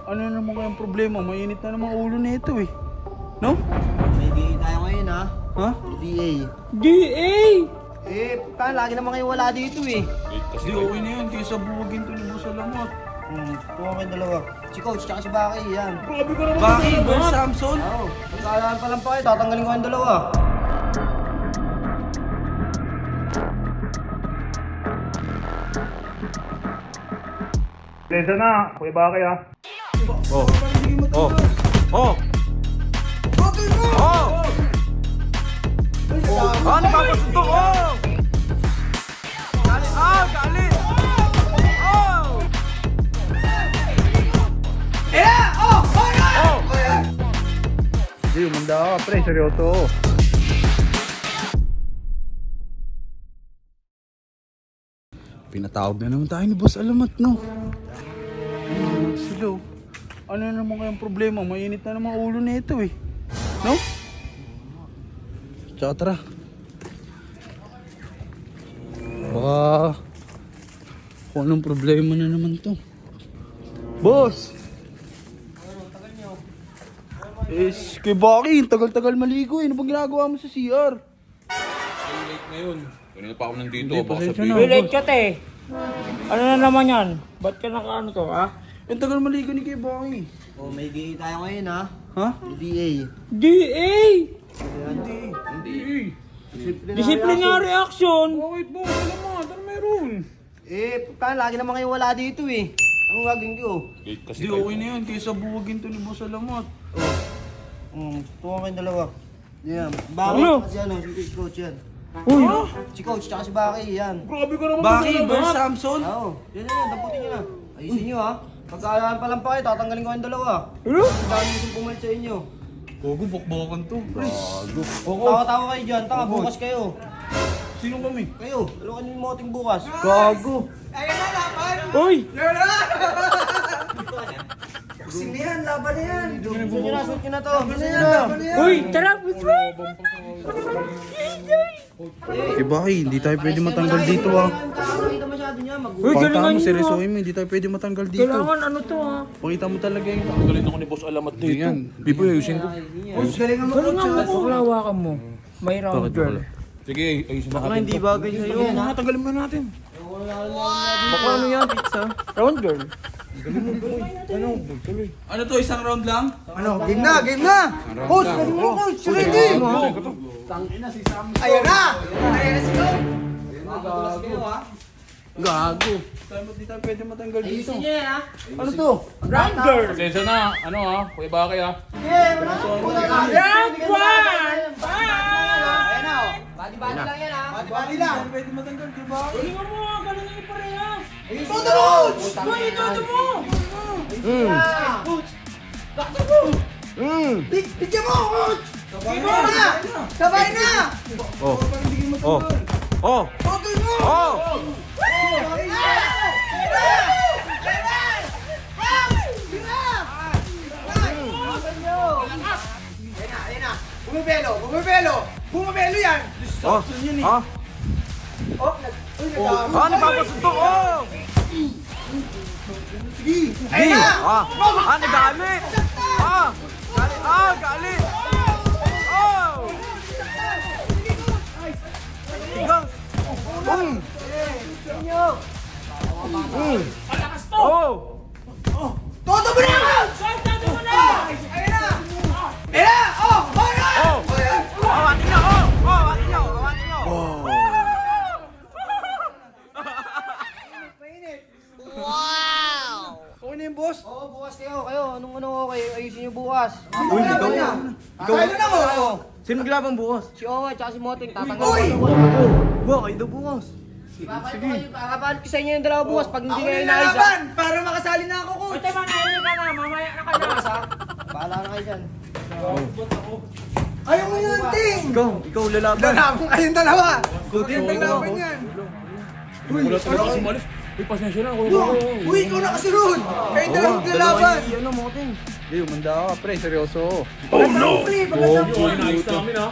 Ano na naman kayang problema? Mainit na naman ulo nito eh. No? May DA tayo ngayon ha? Ha? DA. DA! Eh, puta, lagi naman kayo wala dito eh. Kasi okay na yun, kaysa buwagin to ni Boss Alamat. Tuwa kayong dalawa. Si Coach, tsaka si Baki, yan. Grabe ka naman. Baki versus Samson? Oo. Magkakalaan pa lang pa kayo, tatanggalin ko kayong dalawa. Lesa na, Kuya Baki ha. Oh. Oh. Oh. Oh. Ano ba ko ito? Oh. Galit. Ah, galit. Oh. Oh. Oh. Hindi, umanda ka, pre. Seryoso. Pinatawag na naman tayo ni Boss Alamat, no? Hello. Ano na naman kayang problema? Mainit na naman ulo nito eh. No? Tsaka tara. Baka kung anong problema na naman to. Boss! Kay Baki, tagal-tagal maligo eh. Ano bang ginagawa mo sa CR? Late ngayon. Kanina pa ako nandito. Hindi, Baka pasensya sabihin. na. Late ka te. Ano na naman yan? Ba't ka nakaano to ha? Ang tagal maligo ni kay Baki. Oh, may DA tayo ngayon ha? Ha? DA. DA! Hindi. Disciplinary action! Bakit mo? Alamat. Ano meron? Eh, puta, lagi naman kayo wala dito eh. Anong gagawin ko? Late kasi Hindi, kayo. okay na yun. Kaysa buwagin to ni Boss Alamat. Tuwa kayong dalawa. Yan. Baki, Ano? tsaka si ano, si Coach yan. Uy! Si Coach, tsaka si Baki, yan. Grabe ka naman. Baki Alamat. versus Samson? Oo. Yan, damputin nyo na. Ayusin nyo ha. Pagkaalaan pa lang pa kayo, tatanggalin ko kayong dalawa. Ano? Ang dami yung pumalit sa inyo. Gogo, bokbokan to. Tawa-tawa kayo dyan, taka bukas kayo. Sino kami? Kayo, lalukan nyo yung moting bukas. Gago. Uy! Gusto nyo na, suot nyo na to. Gusto nyo na. Uy! Tara! Uy! Kay Baki, hindi tayo pwede matanggal dito ah. Kakakita masyado niya, Uy, Pakita galingan mo, nyo seryosohin mo, hindi tayo pwede matanggal dito. Kailangan ano to ha? Pakita mo talaga yung... Galit ako ni Boss Alamat dito. Yan. Bibo, ayusin ko. Galingan mo, paklawakan mo. May round girl. Sige, ayusin na Baka natin. hindi bagay sa'yo. Tanggalin mo natin. Baka ano yan, pizza? Round girl. Ano to, isang round lang? Ano, game na, game na! Coach, pwede mo coach, ready! Ayan na! Ayan na si Coach! Gago. Hindi tayo pwede matanggal dito. Ayusin niya yan ha! Ano to? Round girl. Pasensya na. Ano ha? Kuya Baki ha? Round one! Ayan na o! Badi-badi lang yan ha! Badi-badi lang! Hindi tayo pwede matanggal, kay Baki. Galingan mo ha! Galingan yung parehas! Toto mo coach! Uy! Ito mo! Coach! Bakto mo! Bigyan mo coach! Sabay na! Sabay na! Oh. Oh. Oh. Toto mo! Oh. Bumibelo! Bumibelo! Bumibelo yan! Oh. Ah. Ano ba ko ito? Oh. Ayun na! Ah. Ah, nagalit. Ah. Galit. Ah, galit. Oh. Ikaw. Oh. Toto mo na coach! Toto mo na! Ayun na! Ayun na! Oh! Alright! Oh. Awatin niyo. Oh. Awatin niyo. Awatin niyo. Okay na yung boss? Oo, bukas kayo. Anong okay? Ayusin nyo bukas. Uy, ikaw. Tayo na mo! Sino glabang bukas? Si Owa at si Moting tatanggal Uy! ko. Buwa, kayo daw bukas. Kakapalit ko sa inyo yung dalawa bukas pag hindi kayo inaisa. Para makasali na ako, Uy! coach! Tayo manahimik ka na! Mamaya na ka na! Bahala na kayo dyan. Ayaw mo yun, Ting! Ikaw lalaban. Lalaban kayong dalawa! Kutin Yung lalaban yan! Wala talaga kasi umalis. Uy, pasensya na. Kuya Baki. Uy, ikaw na kasi ron! Kayong dalawang lalaban! Ano mo, Ting? Hindi, umanda ka, pre. Seryoso. Oh no! Pre, Yung ayos namin ha.